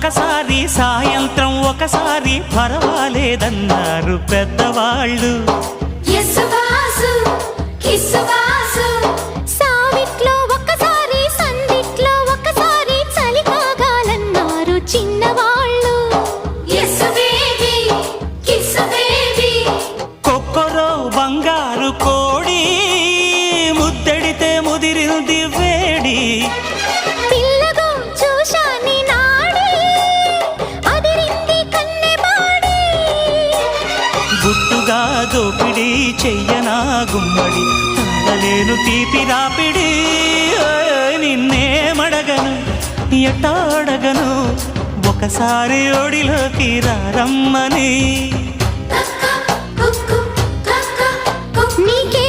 ఒకసారి సాయంత్రం ఒకసారి పర్వాలేదన్నారు పెద్దవాళ్ళు. సావిట్లో ఒకసారి సందిట్లో ఒకసారి చలి కాగాలన్నారు చిన్నవాళ్ళు. కొక్కరో బంగారు కోడి ముద్దడితే ముదిరింది వేడి. పిల్లగో చూశాని నాడి అదిరింది కన్నెమాడి. గుట్టుగా దోపిడి చెయ్యనా గుమ్మడి తాళలేను తీపి రాపిడి. నిన్నేమడగను ఎట్టాడగను ఒకసారి ఒడిలోకి రమ్మని. నీకే